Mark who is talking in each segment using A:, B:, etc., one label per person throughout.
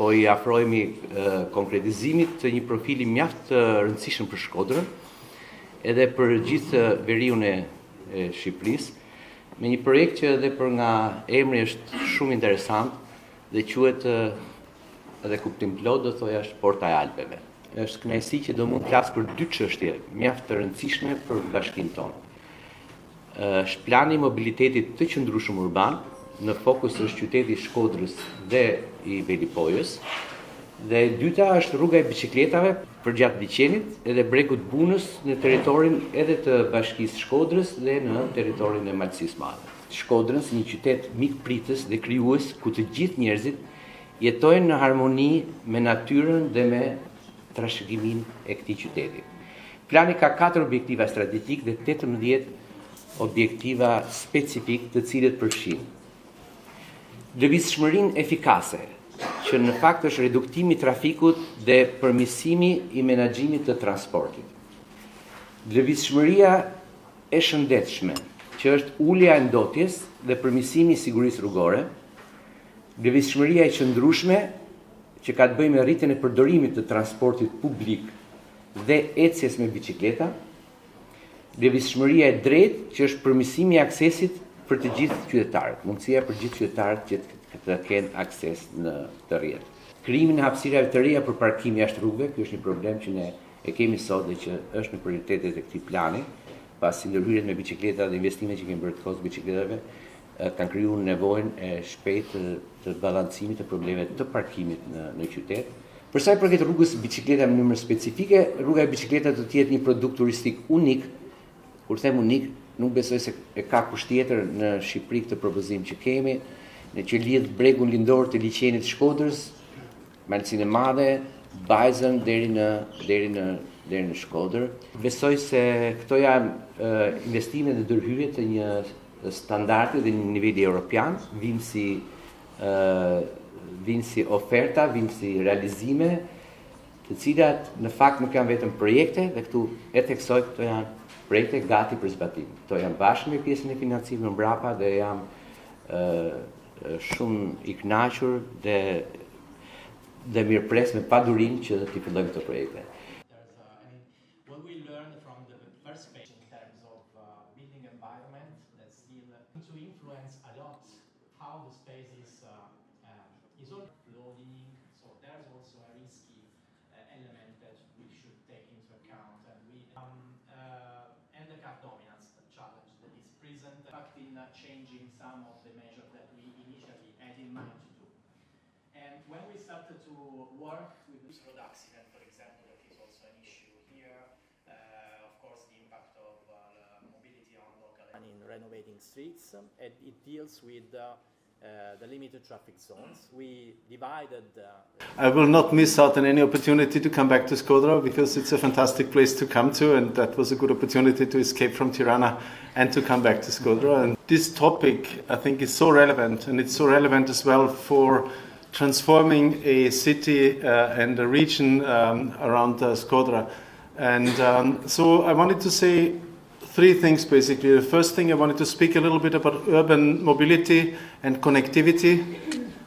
A: po I afrohemi konkretizimit të një profili mjaft të rëndësishëm për Shkodrën, edhe për gjithë veriun e Shqipërisë, me një projekt që edhe për nga emri është shumë interesant dhe quhet edhe kuptim plot do thoya është Porta e Alpeve. Është kënaqësi që do mund të flas për dy çështje mjaft të rëndësishme për bashkinë tonë. Është plani I mobilitetit të qëndrueshëm urban, në fokus është qyteti I Shkodrës dhe I Velipojës, dhe e dyta është rruga e biçikletave përgjatë liçenit edhe bregut Bunës në territorin edhe të Bashkisë Shkodrës dhe në territorin e Malësisë Madhe. Shkodrën si një qytet mikpritës dhe krijues ku të gjithë njerëzit jetojnë në harmoni me natyrën dhe me trashëgimin e këtij qyteti. Plani ka 4 objektiva strategjik dhe 18 objektiva specifik të cilët përfshin lëvizshmërinë efikase, që në fakt është reduktimi I trafikut dhe përmirësimi I menaxhimit të transportit. Lëvizshmëria e shëndetshme, që është ulja e ndotjes dhe përmirësimi I sigurisë rrugore. Lëvizshmëria e qëndrueshme, që ka të bëjë me rritjen e përdorimit të transportit publik dhe ecjes me biçikleta. Lëvizshmëria e drejtë, që është përmirësimi I aksesit për të gjithë qytetarët, mundësia për gjithë qytetarët që të kenë akses në të rrjet. Krijimin e hapësirave të reja për parkim jashtë rrugëve, ky është një problem që ne e kemi sot dhe që është në prioritetet e këtij plani, pasi ndërhyrjet me biçikleta dhe investimet që kemi bërë të kohës biçikletave kanë krijuar nevojën e shpejtë të balancimit të problemeve të parkimit në qytet. Për sa I përket rrugës biçikleta në mënyrë specifike, rruga e biçikletave do të jetë një produkt turistik unik. Kur them unik, nuk besoj se e ka kush tjetër në Shqipëri këtë propozim që kemi, në që lidh bregun lindor të liçenit Shkodrës, Malësinë e Madhe, Bajzën deri në Shkodër. Besoj se këto janë investime dhe ndërhyrje të një standardi dhe një niveli Europian, vinë si oferta, vinë si realizime, të cilat në fakt nuk janë vetëm projekte, dhe këtu e theksoj këto janë projekte gati për zbatim. Këto janë bashkë me pjesën e financimit në mbrapa dhe jam shumë I kënaqur dhe mirëpres me padurinë që t'i fillojmë këto projekte.
B: What we learned from the first page in terms of building environment that still to influence a lot how the space is all flowing. So there's also a risky element that we should take into account, and the car dominance challenge that is present, in fact, in changing some of the measures that we initially had in mind to do. And when we started to work with this road accident, for example, that is also an issue here, of course, the impact of mobility on local and in renovating streets, and it deals with the limited traffic zones. We divided.
C: I will not miss out on any opportunity to come back to Shkodra because it's a fantastic place to come to, and that was a good opportunity to escape from Tirana and to come back to Shkodra. And this topic, I think, is so relevant, and it's so relevant as well for transforming a city and a region around Shkodra. And so I wanted to say 3 things basically. The first thing, I wanted to speak a little bit about urban mobility and connectivity.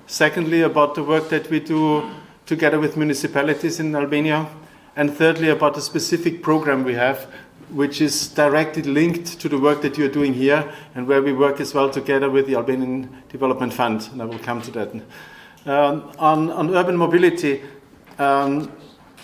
C: Secondly, about the work that we do together with municipalities in Albania. And thirdly, about the specific program we have, which is directly linked to the work that you're doing here and where we work as well together with the Albanian Development Fund. And I will come to that. On urban mobility,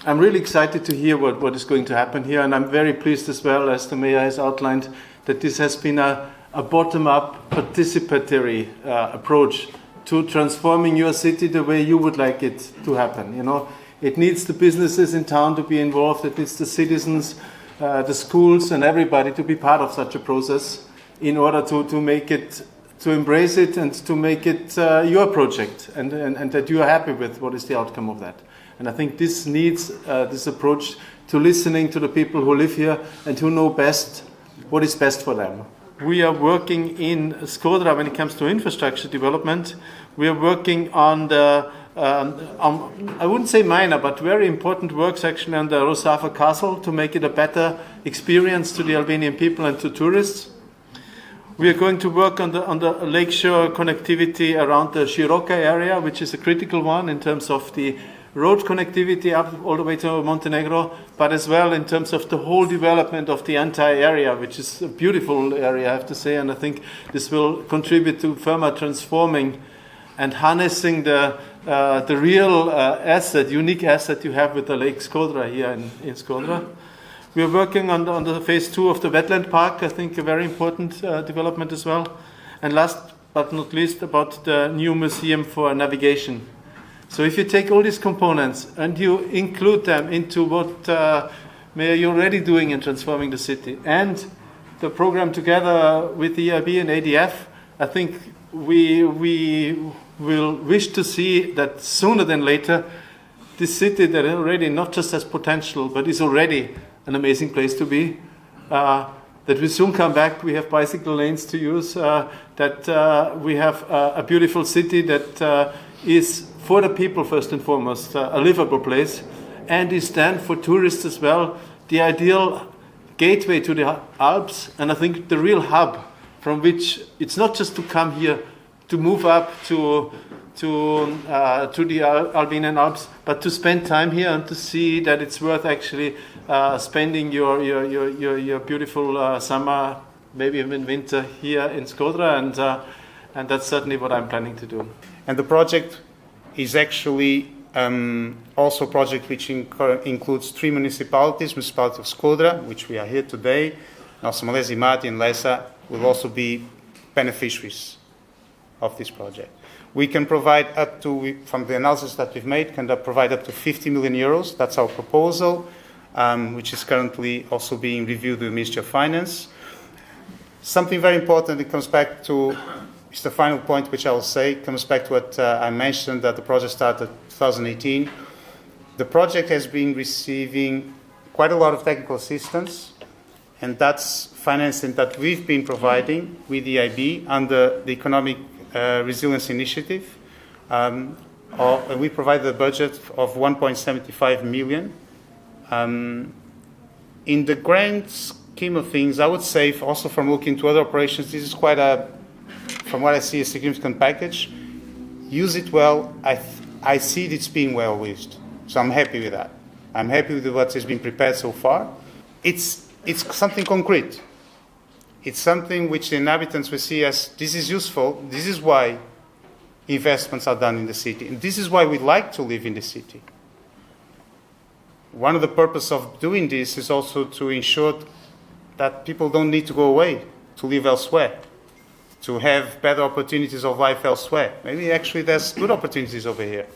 C: I'm really excited to hear what is going to happen here, and I'm very pleased as well, as the mayor has outlined, that this has been a bottom-up participatory approach to transforming your city the way you would like it to happen. You know, it needs the businesses in town to be involved, it needs the citizens, the schools and everybody to be part of such a process in order to make it, to embrace it and to make it your project, and that you are happy with what is the outcome of that. And I think this needs this approach to listening to the people who live here and who know best what is best for them. We are working in Shkodra when it comes to infrastructure development. We are working on the, I wouldn't say minor, but very important works actually on the Rosafa Castle to make it a better experience to the Albanian people and to tourists. We are going to work on the lakeshore connectivity around the Široka area, which is a critical one in terms of the road connectivity up all the way to Montenegro, but as well in terms of the whole development of the entire area, which is a beautiful area, I have to say, and I think this will contribute to further transforming and harnessing the real unique asset you have with the Lake Shkodra here in Shkodra. We are working on the phase 2 of the wetland park, I think a very important development as well. And last but not least, about the new museum for navigation. So if you take all these components and you include them into what Mayor, you're already doing in transforming the city, and the program together with the EIB and ADF, I think we will wish to see that sooner than later, this city that already not just has potential, but is already an amazing place to be, that will soon come back. We have bicycle lanes to use, that we have a beautiful city that is for the people first and foremost, a livable place, and is then for tourists as well, the ideal gateway to the Alps, and I think the real hub from which it's not just to come here to move up to the Albanian Alps, but to spend time here and to see that it's worth actually spending your beautiful summer, maybe even winter here in Shkodra, and that's certainly what I'm planning to do.
D: And the project is actually also a project which includes 3 municipalities, municipality of Shkodra, which we are here today, also Malezi, Mati and Lesa will also be beneficiaries of this project. We can provide up to, from the analysis that we've made, can provide up to 50 million euros. That's our proposal, which is currently also being reviewed with the Ministry of Finance. Something very important that comes back to, it's the final point which I will say, comes back to what I mentioned, that the project started in 2018. The project has been receiving quite a lot of technical assistance, and that's financing that we've been providing with the EIB under the Economic Resilience Initiative. We provide a budget of 1.75 million. In the grand scheme of things, I would say, also from looking to other operations, this is quite from what I see, a significant package. Use it well. I see it's being well used, so I'm happy with that. I'm happy with what has been prepared so far. It's something concrete. It's something which the inhabitants will see as, this is useful, this is why investments are done in the city, and this is why we like to live in the city. One of the purposes of doing this is also to ensure that people don't need to go away to live elsewhere, to have better opportunities of life elsewhere. Maybe actually there's good opportunities over here.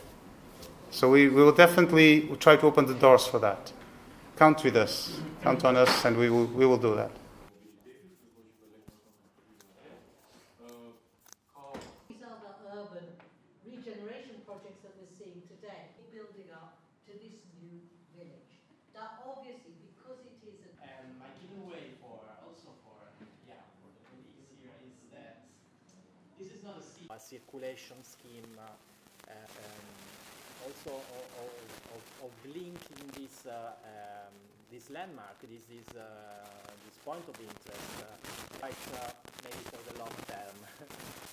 D: So we will definitely try to open the doors for that. Count with us, count on us, and we will do that.
E: These are the urban regeneration projects that we're seeing today, building up to this new village. That obviously, because it is
B: my giveaway for the colleagues here is that this is not a circulation scheme, also of linking this landmark, this point of interest, maybe for the long-term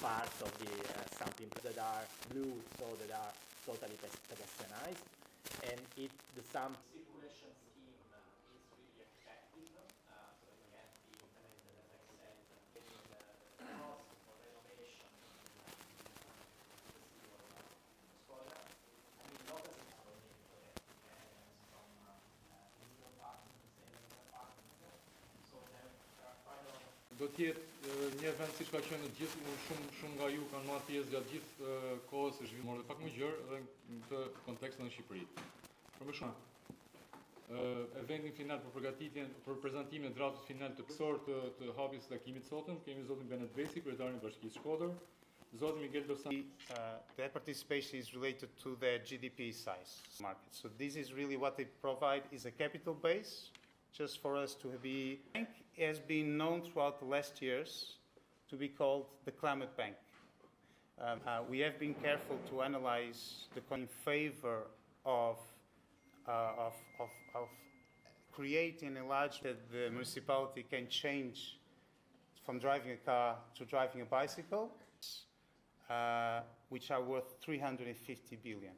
B: part of the something that are blue, so that are totally pedestrianized, and the some circulation scheme is really effective. So it can be implemented, as I said, getting the cost for renovation in the city of Shkodra. I mean, not as it's for me, from municipal apartments to savings apartments. So there are quite a lot of
F: Do t'jetë një vend siç ka qenë gjithë, shumë nga ju kanë marrë pjesë gjatë gjithë kohës së zhvillimit, dhe pak më gjerë edhe në këtë kontekstin në Shqipëri. Për më shumë, eventin final për prezantimin e draftës final të kësor të hapjes së takimit sotëm, kemi zotin Benet Beci, kryetarin e Bashkisë Shkodër, zotin Miguel Dosan.
D: Their participation is related to their GDP size market. So this is really what they provide is a capital base, just for us to be. The bank has been known throughout the last years to be called the climate bank. We have been careful to analyze in favor of creating a large that the municipality can change from driving a car to driving a bicycle, which are worth 350 billion.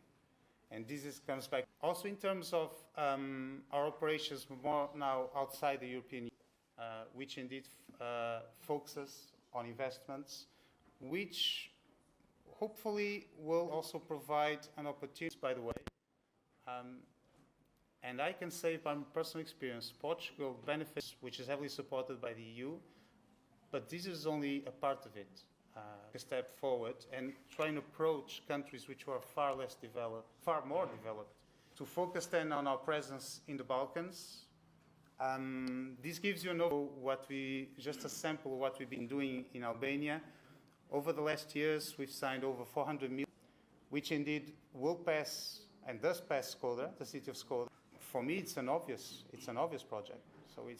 D: And comes back also in terms of our operations more now outside the European Union, which indeed focuses on investments, which hopefully will also provide an opportunity, by the way. And I can say from personal experience, Portugal benefits, which is heavily supported by the EU, but this is only a part of it. A step forward and try and approach countries which are far less developed, far more developed, to focus then on our presence in the Balkans. This gives you just a sample of what we've been doing in Albania. Over the last years, we've signed over 400 million, which indeed will pass and does pass Shkodra, the city of Shkodra. For me, it's an obvious project. So it's